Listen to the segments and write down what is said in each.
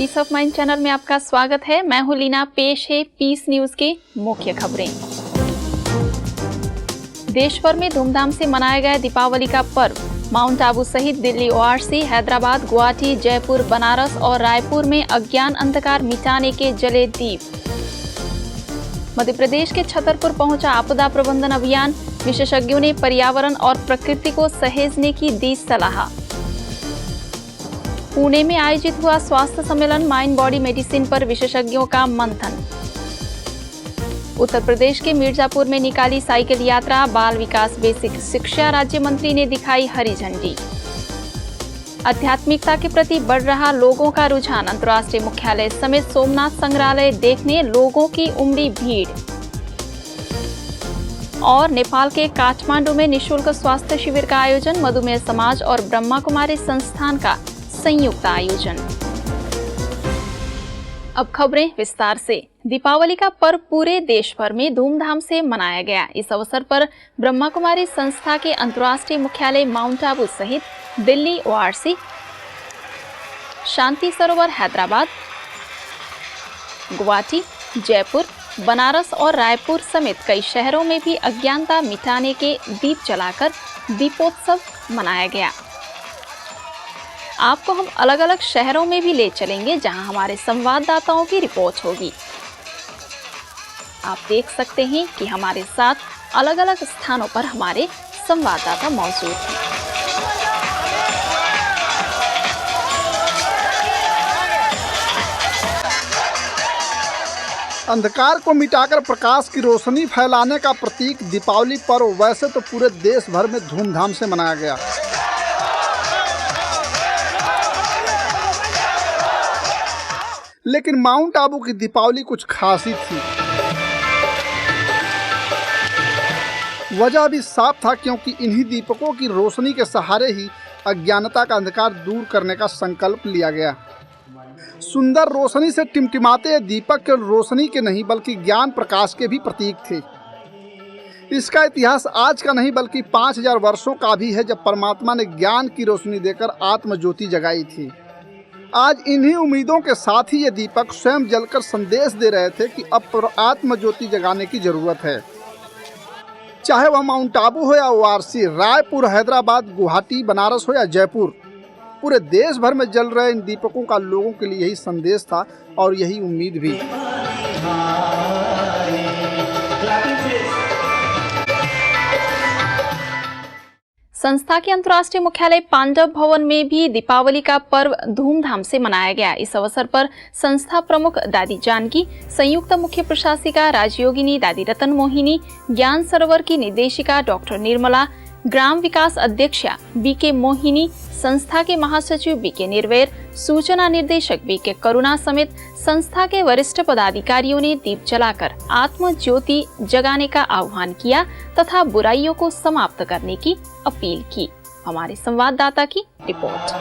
Piece of mind channel में आपका स्वागत है। मैं हूं लीना। पेश है पीस न्यूज के मुख्य खबरें। देश भर में धूमधाम से मनाया गया दीपावली का पर्व। माउंट आबू सहित दिल्ली, ओआरसी, हैदराबाद, गुवाहाटी, जयपुर, बनारस और रायपुर में अज्ञान अंधकार मिटाने के जले दीप। मध्य प्रदेश के छतरपुर पहुंचा आपदा प्रबंधन अभियान। विशेषज्ञों ने पर्यावरण और प्रकृति को सहेजने की दी सलाह। पुणे में आयोजित हुआ स्वास्थ्य सम्मेलन। माइंड बॉडी मेडिसिन पर विशेषज्ञों का मंथन। उत्तर प्रदेश के मिर्जापुर में निकाली साइकिल यात्रा। बाल विकास बेसिक शिक्षा राज्य मंत्री ने दिखाई हरी झंडी। आध्यात्मिकता के प्रति बढ़ रहा लोगों का रुझान। अंतर्राष्ट्रीय मुख्यालय समेत सोमनाथ संग्रहालय देखने लोगों की उमड़ी भीड़। और नेपाल के काठमांडू में निःशुल्क स्वास्थ्य शिविर का आयोजन। मधुमेह समाज और ब्रह्मा कुमारी संस्थान का संयुक्त आयोजन। अब खबरें विस्तार से। दीपावली का पर्व पूरे देश भर में धूमधाम से मनाया गया। इस अवसर पर ब्रह्मा कुमारी संस्था के अंतर्राष्ट्रीय मुख्यालय माउंट आबू सहित दिल्ली, ओआरसी, शांति सरोवर हैदराबाद, गुवाहाटी, जयपुर, बनारस और रायपुर समेत कई शहरों में भी अज्ञानता मिटाने के दीप जलाकर दीपोत्सव मनाया गया। आपको हम अलग अलग शहरों में भी ले चलेंगे जहां हमारे संवाददाताओं की रिपोर्ट होगी। आप देख सकते हैं कि हमारे साथ अलग अलग स्थानों पर हमारे संवाददाता मौजूद हैं। अंधकार को मिटाकर प्रकाश की रोशनी फैलाने का प्रतीक दीपावली पर्व वैसे तो पूरे देश भर में धूमधाम से मनाया गया, लेकिन माउंट आबू की दीपावली कुछ खास ही थी। वजह भी साफ था, क्योंकि इन्हीं दीपकों की रोशनी के सहारे ही अज्ञानता का अंधकार दूर करने का संकल्प लिया गया। सुंदर रोशनी से टिमटिमाते ये दीपक केवल रोशनी के नहीं बल्कि ज्ञान प्रकाश के भी प्रतीक थे। इसका इतिहास आज का नहीं बल्कि 5000 वर्षों का भी है, जब परमात्मा ने ज्ञान की रोशनी देकर आत्मज्योति जगाई थी। आज इन्हीं उम्मीदों के साथ ही ये दीपक स्वयं जलकर संदेश दे रहे थे कि अब आत्मज्योति जगाने की जरूरत है। चाहे वह माउंट आबू हो या ओआरसी, रायपुर, हैदराबाद, गुवाहाटी, बनारस हो या जयपुर, पूरे देश भर में जल रहे इन दीपकों का लोगों के लिए यही संदेश था और यही उम्मीद भी। संस्था के अंतर्राष्ट्रीय मुख्यालय पांडव भवन में भी दीपावली का पर्व धूमधाम से मनाया गया। इस अवसर पर संस्था प्रमुख दादी जानकी, संयुक्त मुख्य प्रशासिका राजयोगिनी दादी रतन मोहिनी, ज्ञान सरोवर की निदेशिका डॉक्टर निर्मला, ग्राम विकास अध्यक्षा बीके मोहिनी, संस्था के महासचिव बीके निर्वैर, सूचना निर्देशक बीके करुणा समेत संस्था के वरिष्ठ पदाधिकारियों ने दीप जलाकर आत्म ज्योति जगाने का आह्वान किया तथा बुराइयों को समाप्त करने की अपील की। हमारे संवाददाता की रिपोर्ट।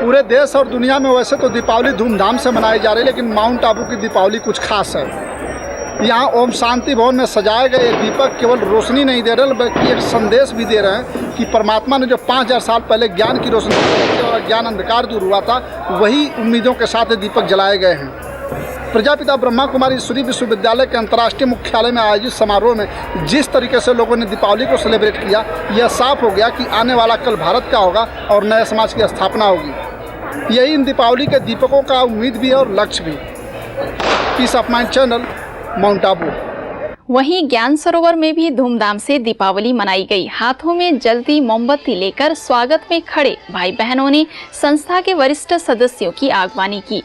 पूरे देश और दुनिया में वैसे तो दीपावली धूमधाम से मनाई जा रही है, लेकिन माउंट आबू की दीपावली कुछ खास है। यहाँ ओम शांति भवन में सजाए गए दीपक केवल रोशनी नहीं दे रहे बल्कि एक संदेश भी दे रहे हैं कि परमात्मा ने जो 5000 साल पहले ज्ञान की रोशनी दी और ज्ञान अंधकार दूर हुआ था, वही उम्मीदों के साथ दीपक जलाए गए हैं। प्रजापिता ब्रह्मा कुमारी ईश्वरीय विश्वविद्यालय के अंतर्राष्ट्रीय मुख्यालय में आयोजित समारोह में जिस तरीके से लोगों ने दीपावली को सेलिब्रेट किया, यह साफ हो गया कि आने वाला कल भारत का होगा और नए समाज की स्थापना होगी। यही इन दीपावली के दीपकों का उम्मीद भी है और लक्ष्य भी। Peace of mind channel, Mount Abu. वहीं ज्ञान सरोवर में भी धूमधाम से दीपावली मनाई गई। हाथों में जलती मोमबत्ती लेकर स्वागत में खड़े भाई बहनों ने संस्था के वरिष्ठ सदस्यों की आगवानी की।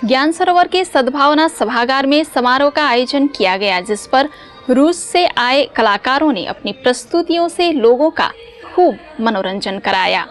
ज्ञान सरोवर के सद्भावना सभागार में समारोह का आयोजन किया गया, जिस पर रूस से आए कलाकारों ने अपनी प्रस्तुतियों से लोगों का खूब मनोरंजन कराया।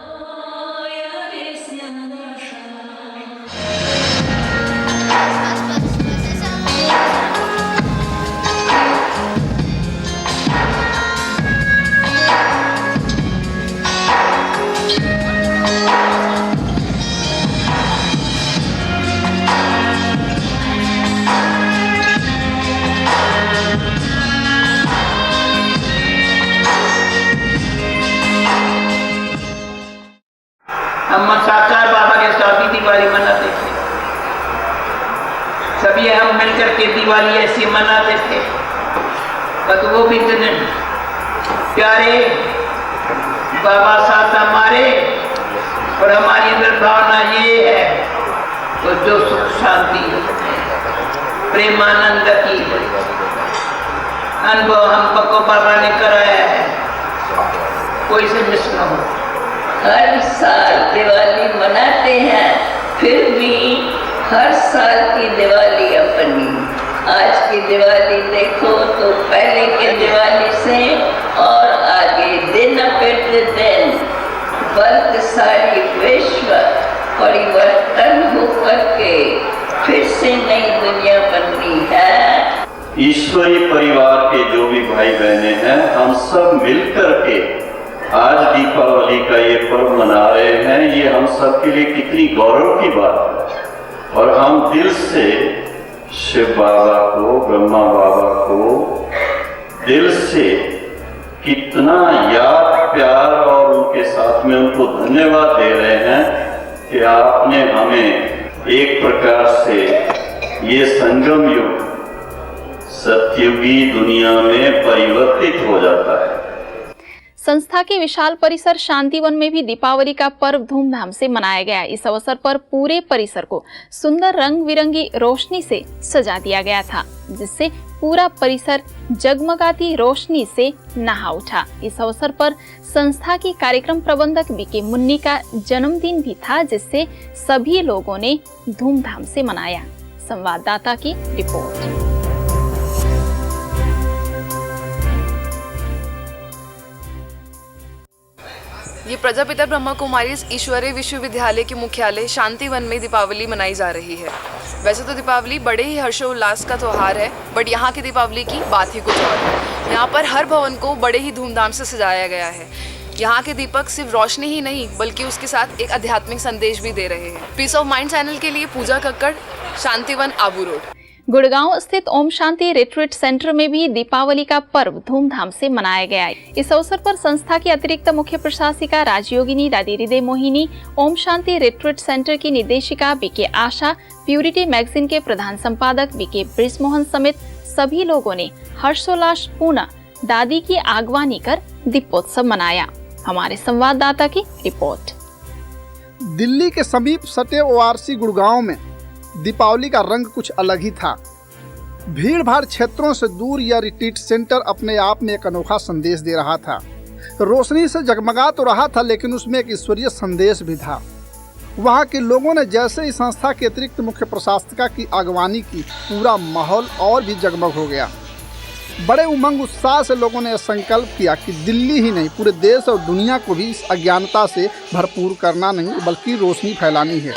तभी हम मिलकर के दिवाली ऐसे मनाते थे। बस वो भी दिन प्यारे बाबा साथ हमारे, और हमारी अंदर भावना ये है तो जो सुख शांति प्रेमानंद की अनुभव हम पक्को बाबा ने कराया है, कोई से मिस न हो। हर साल दिवाली मनाते हैं, फिर भी हर साल की दिवाली अपनी। आज की दिवाली देखो तो पहले की दिवाली से और आगे दिन प्रतिदिन वर्त सारी विश्व परिवर्तन होकर के फिर से नई दुनिया बन रही है। ईश्वरीय परिवार के जो भी भाई बहने हैं, हम सब मिलकर के आज दीपावली का ये पर्व मना रहे हैं। ये हम सब के लिए कितनी गौरव की बात है, और हम दिल से शिव बाबा को, ब्रह्मा बाबा को दिल से कितना याद, प्यार और उनके साथ में उनको धन्यवाद दे रहे हैं कि आपने हमें एक प्रकार से ये संगम युग सतयुगी दुनिया में परिवर्तित हो जाता है। संस्था के विशाल परिसर शांतिवन में भी दीपावली का पर्व धूमधाम से मनाया गया। इस अवसर पर पूरे परिसर को सुंदर रंग बिरंगी रोशनी से सजा दिया गया था, जिससे पूरा परिसर जगमगाती रोशनी से नहा उठा। इस अवसर पर संस्था की कार्यक्रम प्रबंधक बीके मुन्नी का जन्मदिन भी था, जिससे सभी लोगों ने धूमधाम से मनाया। संवाददाता की रिपोर्ट। ये प्रजापिता ब्रह्मा कुमारी ईश्वरीय विश्वविद्यालय के मुख्यालय शांतिवन में दीपावली मनाई जा रही है। वैसे तो दीपावली बड़े ही हर्षोल्लास का त्यौहार है, बट यहाँ की दीपावली की बात ही कुछ और है। यहाँ पर हर भवन को बड़े ही धूमधाम से सजाया गया है। यहाँ के दीपक सिर्फ रोशनी ही नहीं बल्कि उसके साथ एक आध्यात्मिक संदेश भी दे रहे हैं। पीस ऑफ माइंड चैनल के लिए पूजा कक्कड़, शांतिवन, आबू रोड। गुड़गांव स्थित ओम शांति रिट्रीट सेंटर में भी दीपावली का पर्व धूमधाम से मनाया गया। इस अवसर पर संस्था की अतिरिक्त मुख्य प्रशासिका राजयोगिनी दादी हृदय मोहिनी, ओम शांति रिट्रीट सेंटर की निर्देशिका बीके आशा, प्यूरिटी मैगजीन के प्रधान संपादक बीके ब्रिजमोहन समेत सभी लोगों ने हर्षोल्लास पूर्ण दादी की आगवानी कर दीपोत्सव मनाया। हमारे संवाददाता की रिपोर्ट। दिल्ली के समीप सटे ओआरसी गुड़गांव में दीपावली का रंग कुछ अलग ही था। भीड़ भाड़ क्षेत्रों से दूर यह रिट्रीट सेंटर अपने आप में एक अनोखा संदेश दे रहा था। रोशनी से जगमगा तो रहा था, लेकिन उसमें एक ईश्वरीय संदेश भी था। वहाँ के लोगों ने जैसे ही संस्था के अतिरिक्त मुख्य प्रशासिका की अगवानी की, पूरा माहौल और भी जगमग हो गया। बड़े उमंग उत्साह से लोगों ने संकल्प किया कि दिल्ली ही नहीं, पूरे देश और दुनिया को भी इस अज्ञानता से भरपूर करना नहीं बल्कि रोशनी फैलानी है।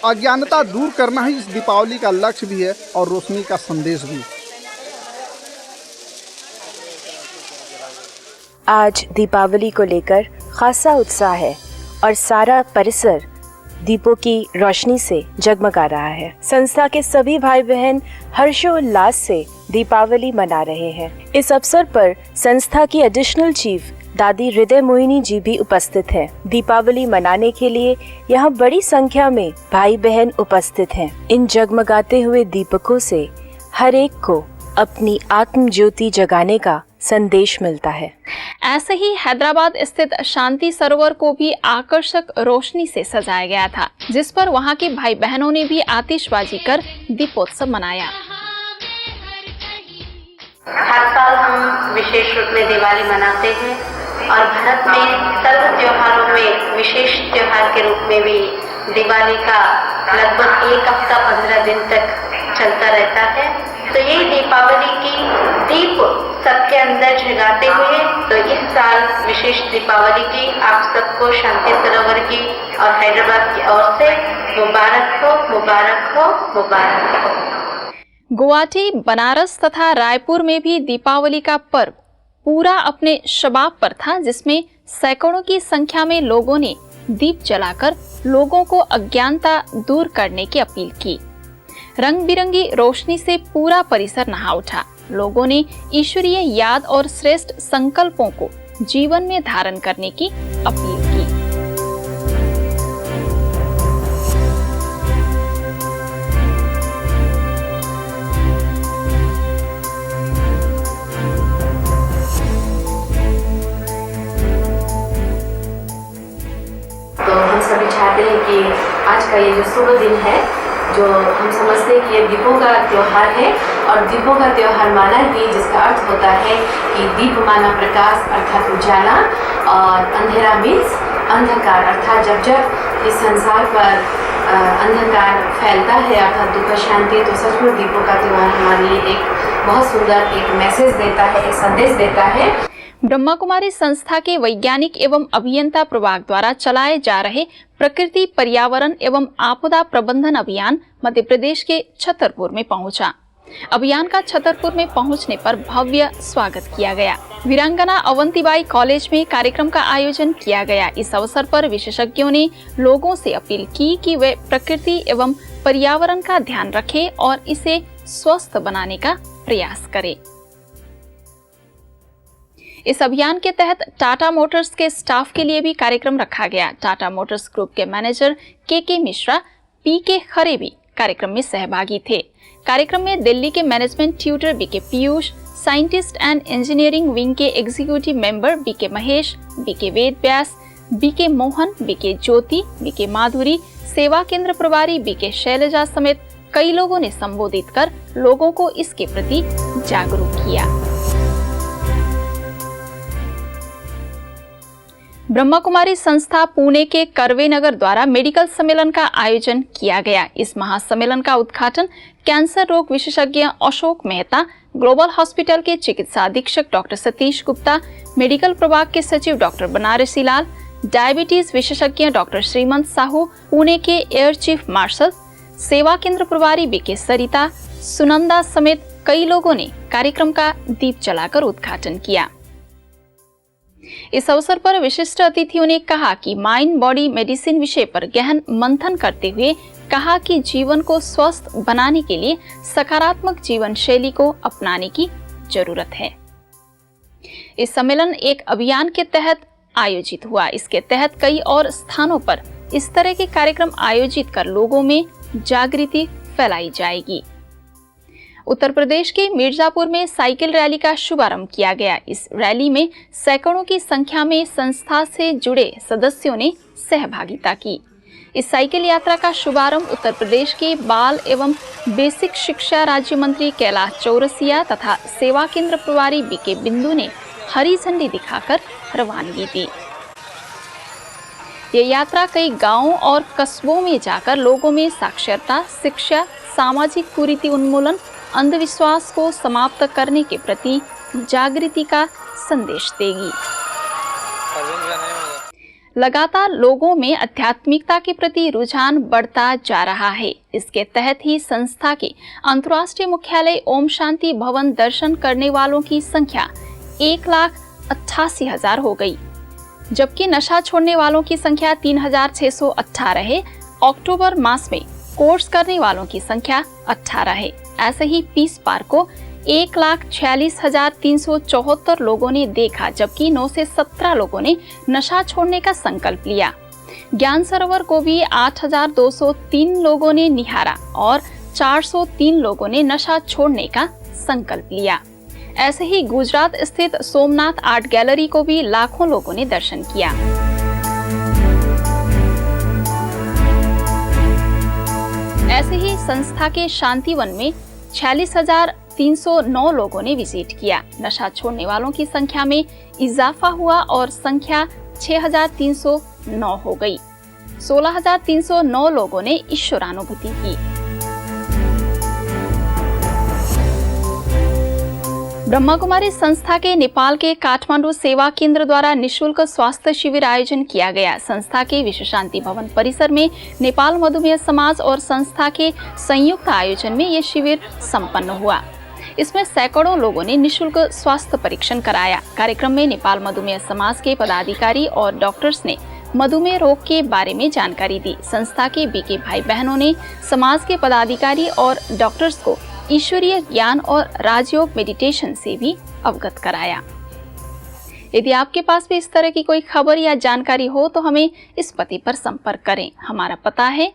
अज्ञानता दूर करना ही इस दीपावली का लक्ष्य भी है और रोशनी का संदेश भी। आज दीपावली को लेकर खासा उत्साह है और सारा परिसर दीपों की रोशनी से जगमगा रहा है। संस्था के सभी भाई बहन हर्षोल्लास से दीपावली मना रहे हैं। इस अवसर पर संस्था की एडिशनल चीफ दादी हृदय मोहिनी जी भी उपस्थित हैं। दीपावली मनाने के लिए यहाँ बड़ी संख्या में भाई बहन उपस्थित हैं। इन जगमगाते हुए दीपकों से हर एक को अपनी आत्म ज्योति जगाने का संदेश मिलता है। ऐसे ही हैदराबाद स्थित शांति सरोवर को भी आकर्षक रोशनी से सजाया गया था, जिस पर वहां के भाई बहनों ने भी आतिशबाजी कर दीपोत्सव मनाया। हर साल हम विशेष रूप में दिवाली मनाते हैं और भारत में सर्व त्योहारों में विशेष त्योहार के रूप में भी दिवाली का लगभग एक हफ्ता 15 दिन तक चलता रहता है। तो यही दीपावली की दीप सबके अंदर जगाते हुए तो इस साल विशेष दीपावली की आप सबको शांति सरोवर की और हैदराबाद की ओर से मुबारक हो, मुबारक हो, मुबारक हो। गुवाहाटी, बनारस तथा रायपुर में भी दीपावली का पर्व पूरा अपने शबाब पर था, जिसमें सैकड़ों की संख्या में लोगों ने दीप जलाकर लोगों को अज्ञानता दूर करने की अपील की। रंग बिरंगी रोशनी से पूरा परिसर नहा उठा। लोगों ने ईश्वरीय याद और श्रेष्ठ संकल्पों को जीवन में धारण करने की अपील की। कि आज का ये जो शुभ दिन है, जो हम समझते हैं कि ये दीपों का त्यौहार है, और दीपों का त्यौहार माना ही जिसका अर्थ होता है कि दीप माना प्रकाश अर्थात उजाला, और अंधेरा मीन्स अंधकार, अर्थात जब जब इस संसार पर अंधकार फैलता है अर्थात दुख शांति, तो सचमुच दीपों का त्यौहार हमारे लिए एक बहुत सुंदर एक मैसेज देता है, एक संदेश देता है। ब्रह्मा कुमारी संस्था के वैज्ञानिक एवं अभियंता प्रभाग द्वारा चलाए जा रहे प्रकृति पर्यावरण एवं आपदा प्रबंधन अभियान मध्य प्रदेश के छतरपुर में पहुंचा। अभियान का छतरपुर में पहुंचने पर भव्य स्वागत किया गया। वीरांगना अवंतीबाई कॉलेज में कार्यक्रम का आयोजन किया गया। इस अवसर पर विशेषज्ञों ने लोगों से अपील की कि वे प्रकृति एवं पर्यावरण का ध्यान रखें और इसे स्वस्थ बनाने का प्रयास करें। इस अभियान के तहत टाटा मोटर्स के स्टाफ के लिए भी कार्यक्रम रखा गया। टाटा मोटर्स ग्रुप के मैनेजर के मिश्रा, पी.के. खरे भी कार्यक्रम में सहभागी थे। कार्यक्रम में दिल्ली के management tutor BK. Piyush, scientist and engineering wing के executive member BK. Mahesh, BK. Ved Vyas, BK. Mohan, BK. Jyoti, BK. Madhuri, सेवा केंद्र प्रभारी बी.के. शैलजा समेत कई लोगों ने संबोधित कर लोगों को इसके प्रति जागरूक किया। ब्रह्मा कुमारी संस्था पुणे के कर्वे नगर द्वारा मेडिकल सम्मेलन का आयोजन किया गया। इस महासम्मेलन का उद्घाटन कैंसर रोग विशेषज्ञ अशोक मेहता, ग्लोबल हॉस्पिटल के चिकित्सा अधीक्षक डॉक्टर सतीश गुप्ता, मेडिकल प्रभाग के सचिव डॉक्टर बनारसी लाल, डायबिटीज विशेषज्ञ डॉक्टर श्रीमंत साहू, पुणे के एयर चीफ मार्शल, सेवा केंद्र प्रभारी बी.के. सरिता, सुनंदा समेत कई लोगों ने कार्यक्रम का दीप जलाकर उद्घाटन किया। इस अवसर पर विशिष्ट अतिथियों ने कहा कि माइंड बॉडी मेडिसिन विषय पर गहन मंथन करते हुए कहा कि जीवन को स्वस्थ बनाने के लिए सकारात्मक जीवन शैली को अपनाने की जरूरत है। इस सम्मेलन एक अभियान के तहत आयोजित हुआ। इसके तहत कई और स्थानों पर इस तरह के कार्यक्रम आयोजित कर लोगों में जागृति फैलाई जाएगी। उत्तर प्रदेश के मिर्जापुर में साइकिल रैली का शुभारंभ किया गया। इस रैली में सैकड़ों की संख्या में संस्था से जुड़े सदस्यों ने सहभागिता की। इस साइकिल यात्रा का शुभारंभ उत्तर प्रदेश के बाल एवं बेसिक शिक्षा राज्य मंत्री कैलाश चौरसिया तथा सेवा केंद्र प्रभारी बी.के. बिंदु ने हरी झंडी दिखाकर रवानगी दी। ये यात्रा कई गांवों और कस्बों में जाकर लोगों में साक्षरता, शिक्षा, सामाजिक कुरीति उन्मूलन, अंधविश्वास को समाप्त करने के प्रति जागृति का संदेश देगी। लगातार लोगों में आध्यात्मिकता के प्रति रुझान बढ़ता जा रहा है। इसके तहत ही संस्था के अंतर्राष्ट्रीय मुख्यालय ओम शांति भवन दर्शन करने वालों की संख्या 1,88,000 हो गई, जबकि नशा छोड़ने वालों की संख्या 3,618 है। अक्टूबर मास में कोर्स करने वालों की संख्या 18 है। ऐसे ही पीस पार्क को 1,46,374 लोगों ने देखा, जबकि 9 से 17 लोगों ने नशा छोड़ने का संकल्प लिया। ज्ञान सरोवर को भी 8,203 लोगों ने निहारा और 403 लोगों ने नशा छोड़ने का संकल्प लिया। ऐसे ही गुजरात स्थित सोमनाथ आर्ट गैलरी को भी लाखों लोगों ने दर्शन किया। ऐसे ही संस्था के शांतिवन में 46,309 लोगों ने विजिट किया। नशा छोड़ने वालों की संख्या में इजाफा हुआ और संख्या 6,309 हो गई। 16,309 लोगों ने ईश्वरानुभूति की। ब्रह्मा कुमारी संस्था के नेपाल के काठमांडू सेवा केंद्र द्वारा निशुल्क स्वास्थ्य शिविर आयोजन किया गया। संस्था के विश्व शांति भवन परिसर में नेपाल मधुमेह समाज और संस्था के संयुक्त आयोजन में ये शिविर संपन्न हुआ। इसमें सैकड़ों लोगों ने निशुल्क स्वास्थ्य परीक्षण कराया। कार्यक्रम में नेपाल मधुमेह समाज के पदाधिकारी और डॉक्टर्स ने मधुमेह रोग के बारे में जानकारी दी। संस्था के बीके भाई बहनों ने समाज के पदाधिकारी और डॉक्टर्स को ईश्वरीय ज्ञान और राजयोग मेडिटेशन से भी अवगत कराया। यदि आपके पास भी इस तरह की कोई खबर या जानकारी हो तो हमें इस पते पर संपर्क करें। हमारा पता है